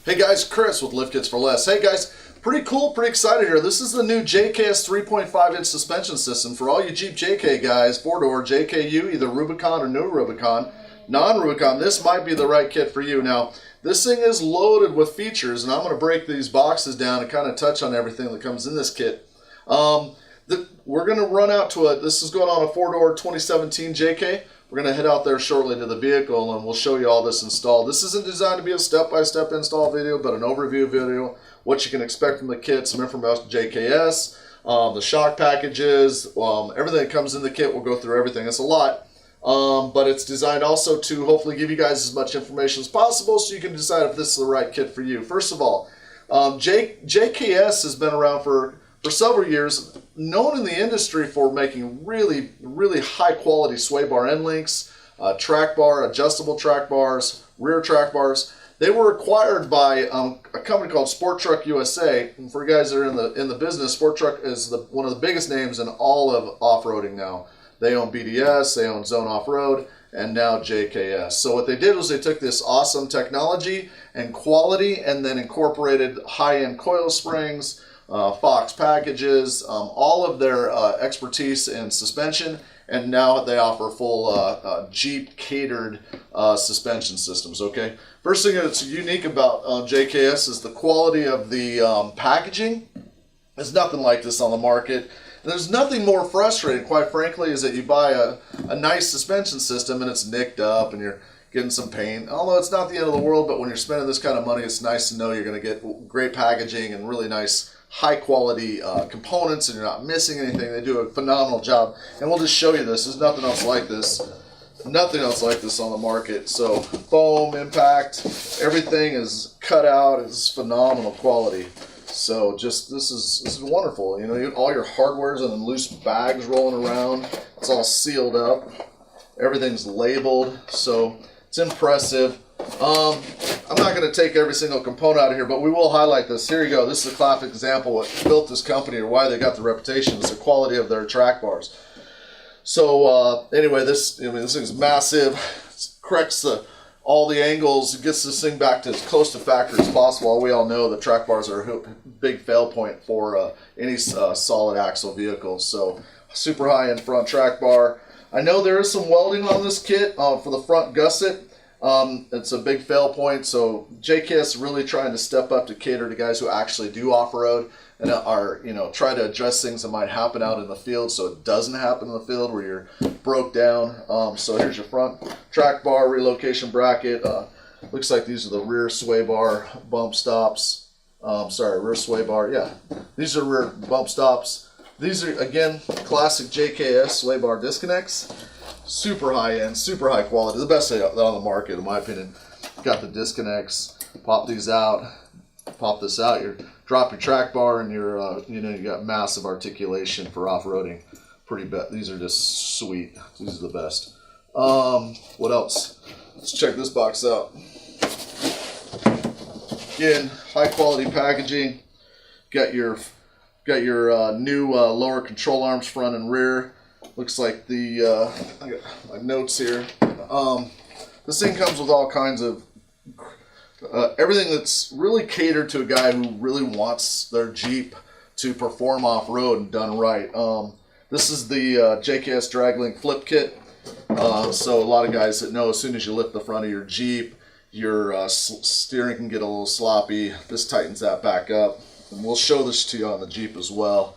Hey guys, Chris with Lift Kits for Less. Hey guys, pretty cool, pretty excited here. This is the new JKS 3.5 inch suspension system for all you Jeep JK guys, 4-door, JKU, either Rubicon or no Rubicon. Non-Rubicon, this might be the right kit for you. Now, this thing is loaded with features, and I'm going to break these boxes down and kind of touch on everything that comes in this kit. We're going to run out to this is going on a 4-door 2017 JK. We're going to head out there shortly to the vehicle and we'll show you all this installed. This isn't designed to be a step-by-step install video, but an overview video, what you can expect from the kit, some information on JKS, the shock packages, everything that comes in the kit. We'll go through everything. It's a lot, but it's designed also to hopefully give you guys as much information as possible so you can decide if this is the right kit for you. First of all, JKS has been around for several years, known in the industry for making really, really high quality sway bar end links, track bar, adjustable track bars, rear track bars. They were acquired by a company called Sport Truck USA. And for you guys that are in the business, Sport Truck is one of the biggest names in all of off-roading now. They own BDS, they own Zone Off-Road, and now JKS. So what they did was they took this awesome technology and quality and then incorporated high-end coil springs, Fox packages, all of their expertise in suspension, and now they offer full Jeep catered suspension systems. Okay, first thing that's unique about JKS is the quality of the packaging. There's nothing like this on the market. And there's nothing more frustrating, quite frankly, is that you buy a nice suspension system and it's nicked up and you're getting some paint. Although it's not the end of the world, but when you're spending this kind of money, it's nice to know you're going to get great packaging and really nice high quality components and you're not missing anything. They do a phenomenal job, and we'll just show you this. There's nothing else like this. Nothing else like this on the market. So foam, impact, everything is cut out. It's phenomenal quality. So just this is wonderful. You know, all your hardware's in loose bags rolling around. It's all sealed up. Everything's labeled. So it's impressive. I'm not going to take every single component out of here, but we will highlight this. Here you go. This is a classic example of what built this company or why they got the reputation. It's the quality of their track bars. So anyway, this thing's massive. It corrects all the angles. It gets this thing back to as close to factory as possible. We all know that track bars are a big fail point for any solid axle vehicle. So super high-end front track bar. I know there is some welding on this kit for the front gusset. It's a big fail point, so JKS is really trying to step up to cater to guys who actually do off-road and are, try to address things that might happen out in the field so it doesn't happen in the field where you're broke down. So here's your front track bar relocation bracket. Looks like these are the rear sway bar bump stops. Rear sway bar, yeah. These are rear bump stops. These are, again, classic JKS sway bar disconnects. Super high end, super high quality, the best on the market in my opinion. Got the disconnects, pop these out, pop this out, drop your track bar and you got massive articulation for off-roading. These are just sweet. These are the best. What else? Let's check this box out. Again, high quality packaging. Got your new lower control arms front and rear. Looks like I got my notes here. This thing comes with all kinds of everything that's really catered to a guy who really wants their Jeep to perform off-road and done right. This is the JKS DragLink Flip Kit. So a lot of guys that know as soon as you lift the front of your Jeep, your steering can get a little sloppy. This tightens that back up. And we'll show this to you on the Jeep as well.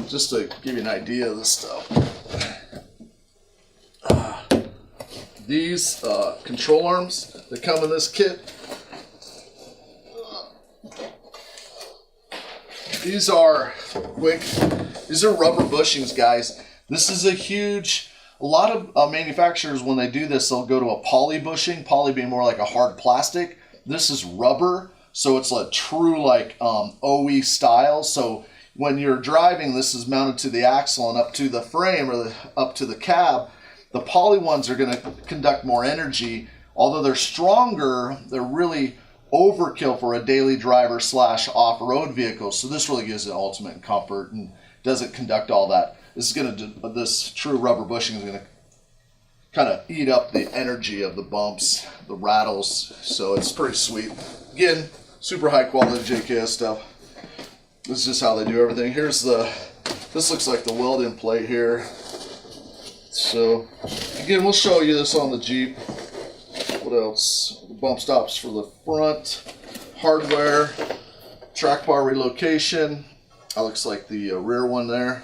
Just to give you an idea of this stuff. These control arms that come in this kit, these are rubber bushings, guys. This is a lot of manufacturers, when they do this, they'll go to a poly bushing, poly being more like a hard plastic. This is rubber, so it's a true OE style. So when you're driving, this is mounted to the axle and up to the frame or up to the cab. The poly ones are going to conduct more energy. Although they're stronger, they're really overkill for a daily driver / off-road vehicle. So this really gives it ultimate comfort and doesn't conduct all that. This true rubber bushing is going to kind of eat up the energy of the bumps, the rattles. So it's pretty sweet. Again, super high quality JKS stuff. This is just how they do everything. Here's this looks like the weld-in plate here. So again, we'll show you this on the Jeep. What else? The bump stops for the front, hardware, track bar relocation. That looks like the rear one there.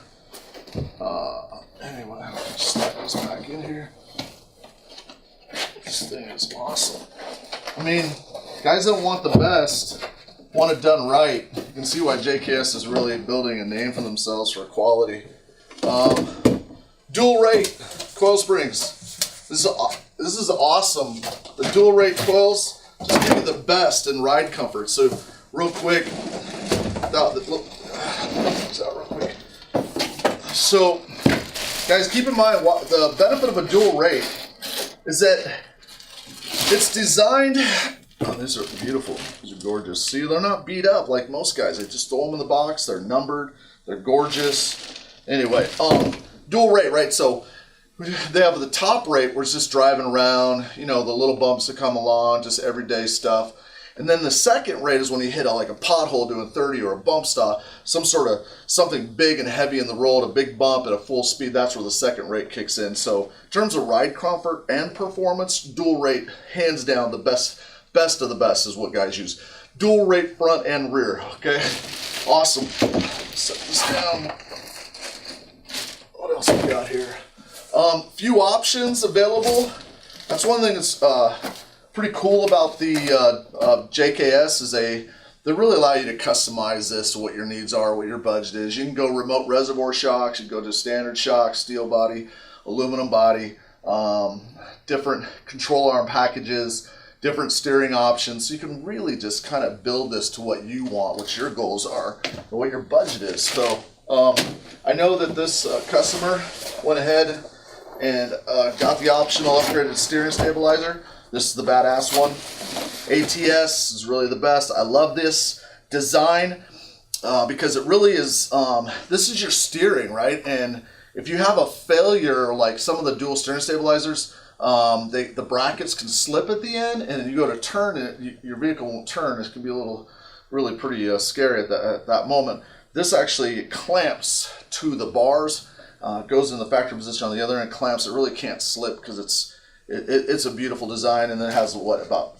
Anyway, I'll just slide this back in here. This thing is awesome. I mean, guys that want the best, want it done right. You can see why JKS is really building a name for themselves for quality. Dual rate coil springs. This is awesome. The dual rate coils just give you the best in ride comfort. So real quick, so guys, keep in mind the benefit of a dual rate is that it's designed. Oh, these are beautiful. These are gorgeous. See, they're not beat up like most guys. They just throw them in the box. They're numbered. They're gorgeous. Anyway, dual rate, right? So they have the top rate where it's just driving around, you know, the little bumps that come along, just everyday stuff. And then the second rate is when you hit like a pothole doing 30 or a bump stop, something big and heavy in the road, a big bump at a full speed. That's where the second rate kicks in. So in terms of ride comfort and performance, dual rate, hands down, the best of the best is what guys use. Dual rate front and rear. Okay, awesome. Set this down. What else we got here? Few options available. That's one thing that's pretty cool about the JKS is they really allow you to customize this to what your needs are, what your budget is. You can go remote reservoir shocks, you can go to standard shocks, steel body, aluminum body, different control arm packages, different steering options. So you can really just kind of build this to what you want, what your goals are, and what your budget is. So I know that this customer went ahead and got the optional upgraded steering stabilizer. This is the badass one. ATS is really the best. I love this design because it really is, this is your steering, right? And if you have a failure, like some of the dual steering stabilizers, the brackets can slip at the end, and you go to turn it, your vehicle won't turn. It can be really pretty scary at that moment. This actually clamps to the bars, goes in the factory position on the other end, clamps. It really can't slip because it's a beautiful design, and then it has about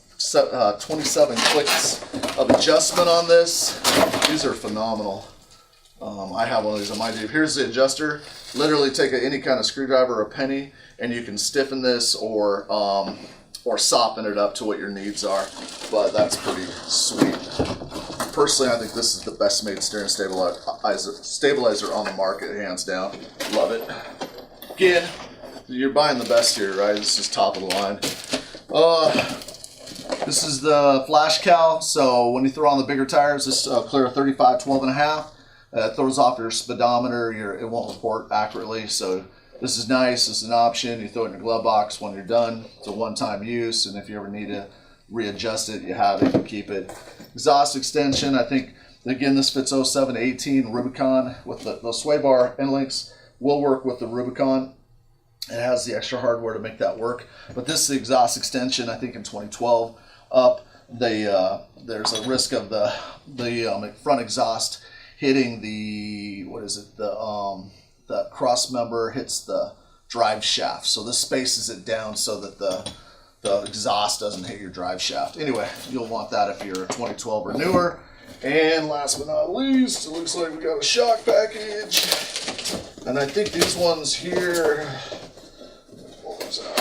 27 clicks of adjustment on this. These are phenomenal. I have one of these on my Jeep. Here's the adjuster. Literally take any kind of screwdriver or penny, and you can stiffen this or soften it up to what your needs are. But that's pretty sweet. Personally, I think this is the best made steering stabilizer on the market, hands down. Love it. Again, you're buying the best here, right? This is top of the line. This is the flash cal. So when you throw on the bigger tires, this clear 35, 12.5. It throws off your speedometer. It won't report accurately. So this is nice. This is an option. You throw it in your glove box when you're done. It's a one-time use, and if you ever need to readjust it, you have it. You can keep it. Exhaust extension. I think again this fits 07 to 18 Rubicon with the sway bar end links. Will work with the Rubicon. It has the extra hardware to make that work. But this is the exhaust extension. I think in 2012 up, there's a risk of the front exhaust hitting the the cross member hits the drive shaft. So this spaces it down so that the exhaust doesn't hit your drive shaft. Anyway, you'll want that if you're a 2012 or newer. And last but not least, it looks like we got a shock package. And I think these ones here, what was that?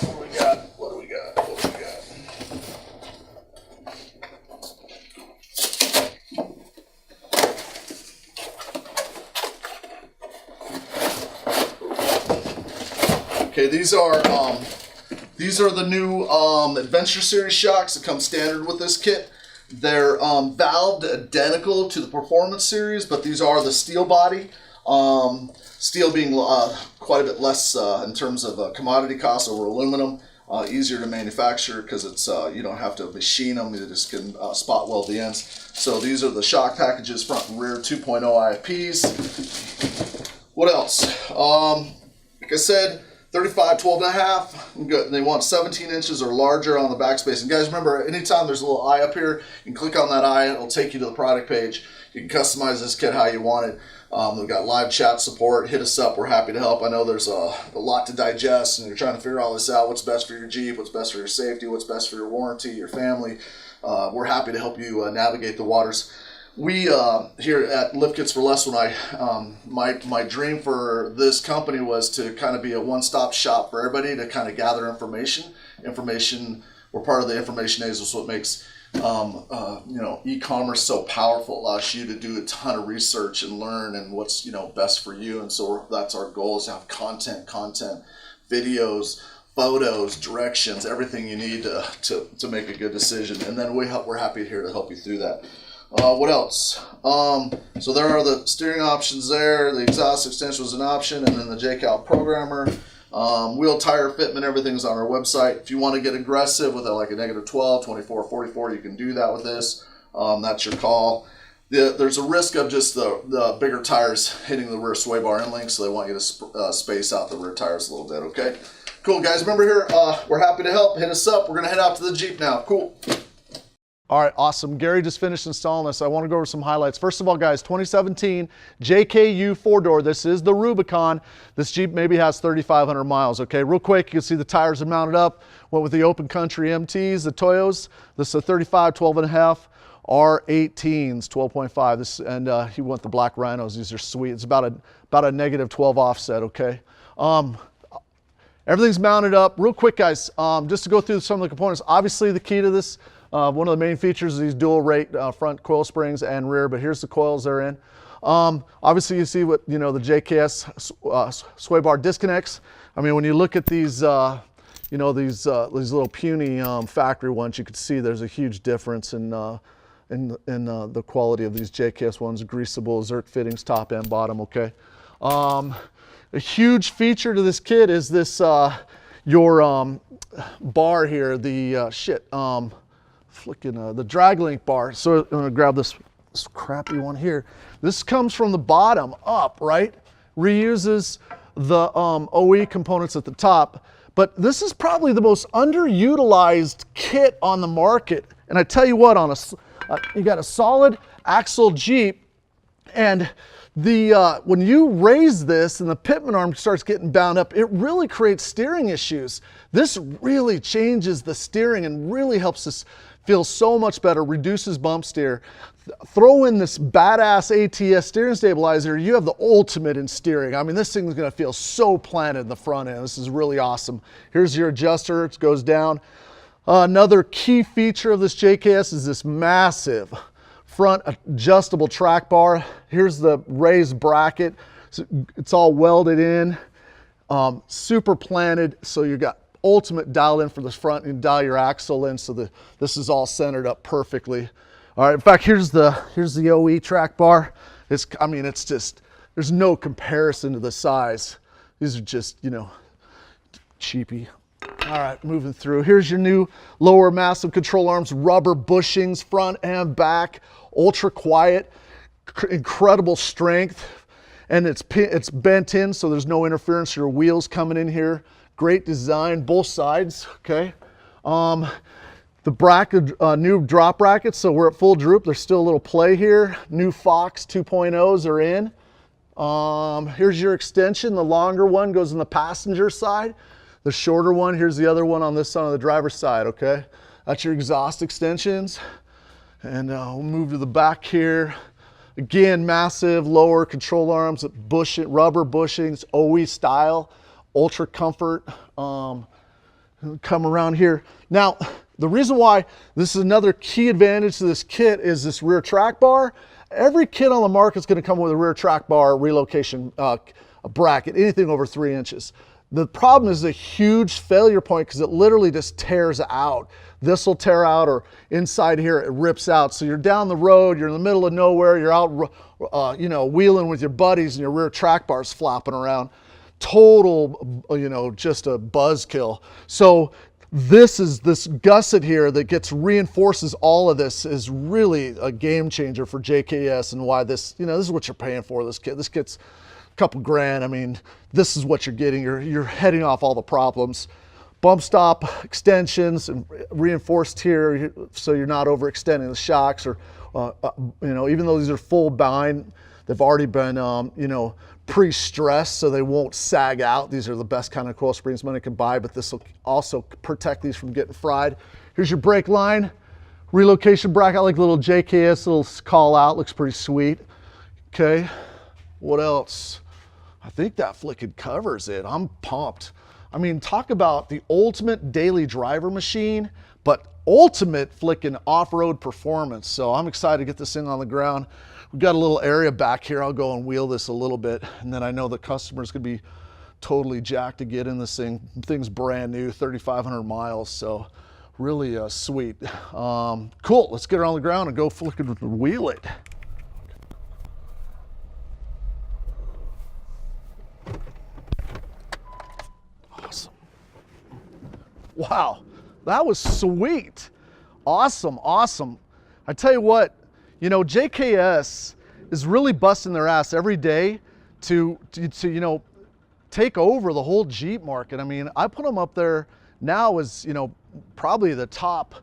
What do we got? Okay, these are the new Adventure Series shocks that come standard with this kit. They're valved identical to the Performance Series, but these are the steel body. Steel being quite a bit less in terms of commodity cost over aluminum. Easier to manufacture because it's you don't have to machine them. You just can spot weld the ends. So these are the shock packages, front and rear 2.0 IFPs. What else? Like I said, 35, 12 and a half. Good. They want 17 inches or larger on the backspace. And guys, remember, anytime there's a little eye up here, you can click on that eye. It'll take you to the product page. You can customize this kit how you want it. We've got live chat support. Hit us up. We're happy to help. I know there's a lot to digest, and you're trying to figure all this out. What's best for your Jeep? What's best for your safety? What's best for your warranty, your family? We're happy to help you navigate the waters. We here at Lift Kits for Less, when my dream for this company was to kind of be a one-stop shop for everybody to kind of gather information. We're part of the information age, is what makes e-commerce so powerful. It allows you to do a ton of research and learn and what's best for you. And so that's our goal, is to have content, videos, photos, directions, everything you need to make a good decision. And then we're happy here to help you through that. What else? So there are the steering options there. The exhaust extension was an option, and then the JKS programmer. Wheel, tire, fitment, everything's on our website. If you want to get aggressive with like a -12, 24, 44, you can do that with this. That's your call. There's a risk of just the bigger tires hitting the rear sway bar end link, so they want you to space out the rear tires a little bit, okay? Cool, guys. Remember here, we're happy to help. Hit us up. We're going to head out to the Jeep now. Cool. All right, awesome. Gary just finished installing this. I want to go over some highlights. First of all, guys, 2017 JKU 4-door. This is the Rubicon. This Jeep maybe has 3,500 miles, okay? Real quick, you can see the tires are mounted up. Went with the open country MTs, the Toyos. This is a 35, 12 and a half. R18s, 12.5. This, and he went the black Rhinos. These are sweet. It's about a -12 offset, okay? Everything's mounted up. Real quick, guys, just to go through some of the components. Obviously, the key to this, one of the main features is these dual rate front coil springs and rear, but here's the coils they're in. Obviously, you see what, the JKS sway bar disconnects. I mean, when you look at these, these little puny factory ones, you can see there's a huge difference in the quality of these JKS ones. Greasable, Zerk fittings, top and bottom, okay? A huge feature to this kit is this, your bar here, the the drag link bar. So I'm gonna grab this crappy one here. This comes from the bottom up, right? Reuses the OE components at the top, but this is probably the most underutilized kit on the market. And I tell you what, you got a solid axle Jeep, and when you raise this and the pitman arm starts getting bound up, it really creates steering issues. This really changes the steering and really helps us feel so much better, reduces bump steer. Throw in this badass ATS steering stabilizer, you have the ultimate in steering. I mean, this thing's gonna feel so planted in the front end. This is really awesome. Here's your adjuster, it goes down. Another key feature of this JKS is this massive front adjustable track bar. Here's the raised bracket. It's all welded in, super planted, so you got ultimate dial in for the front and dial your axle in, so this is all centered up perfectly. All right, in fact, here's the OE track bar. It's just, there's no comparison to the size. These are just, cheapy. All right, moving through. Here's your new lower massive control arms, rubber bushings, front and back, ultra quiet, incredible strength, and it's bent in, so there's no interference. Your wheels coming in here. Great design, both sides, okay? The bracket, new drop brackets, so we're at full droop. There's still a little play here. New Fox 2.0s are in. Here's your extension. The longer one goes on the passenger side. The shorter one, here's the other one on this side, on the driver's side, okay? That's your exhaust extensions. And we'll move to the back here. Again, massive lower control arms, rubber bushings, OE style. Ultra comfort. Come around here. Now, the reason why this is another key advantage to this kit is this rear track bar. Every kit on the market is going to come with a rear track bar relocation bracket, anything over 3 inches. The problem is a huge failure point because it literally just tears out. This will tear out, or inside here it rips out. So you're down the road, you're in the middle of nowhere, you're out wheeling with your buddies and your rear track bar's flopping around. Total, just a buzzkill. So this gusset here that reinforces all of this is really a game changer for JKS, and why this, this is what you're paying for this kit. This kit's a couple grand. I mean, this is what you're getting. You're heading off all the problems. Bump stop extensions and reinforced here so you're not overextending the shocks, or even though these are full bind, they've already been pre-stressed so they won't sag out. These are the best kind of coil springs money can buy, but this will also protect these from getting fried. Here's your brake line, relocation bracket. I like the little JKS little call out, looks pretty sweet. Okay, what else? I think that flicking covers it. I'm pumped. I mean, talk about the ultimate daily driver machine, but ultimate flicking off-road performance. So I'm excited to get this thing on the ground. We've got a little area back here. I'll go and wheel this a little bit, and then I know the customer's gonna be totally jacked to get in this thing. Thing's brand new, 3,500 miles, so really sweet. Cool, let's get her on the ground and go flicking wheel it. Awesome. Wow, that was sweet. Awesome, awesome. I tell you what, JKS is really busting their ass every day to take over the whole Jeep market. I mean, I put them up there now as, probably the top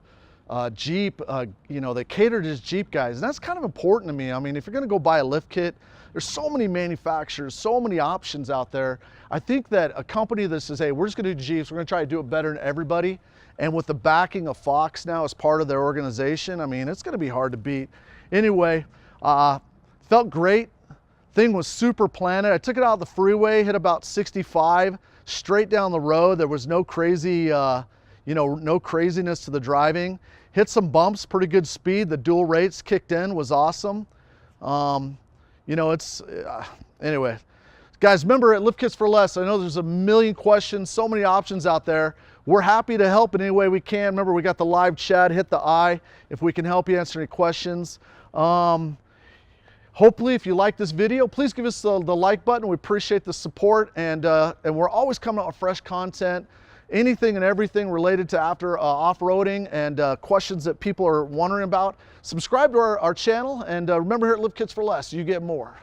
Jeep, they cater to Jeep guys. And that's kind of important to me. I mean, if you're gonna go buy a lift kit, there's so many manufacturers, so many options out there. I think that a company that says, hey, we're just gonna do Jeeps, we're gonna try to do it better than everybody, and with the backing of Fox now as part of their organization, I mean, it's gonna be hard to beat. Anyway, felt great. Thing was super planted. I took it out the freeway, hit about 65, straight down the road. There was no crazy, no craziness to the driving. Hit some bumps, pretty good speed. The dual rates kicked in, was awesome. Anyway. Guys, remember at Lift Kits for Less, I know there's a million questions, so many options out there. We're happy to help in any way we can. Remember, we got the live chat, hit the I if we can help you answer any questions. Hopefully, if you like this video, please give us the like button. We appreciate the support, and we're always coming out with fresh content, anything and everything related to off-roading and questions that people are wondering about. Subscribe to our channel, and remember, here at Lift Kits for Less, you get more.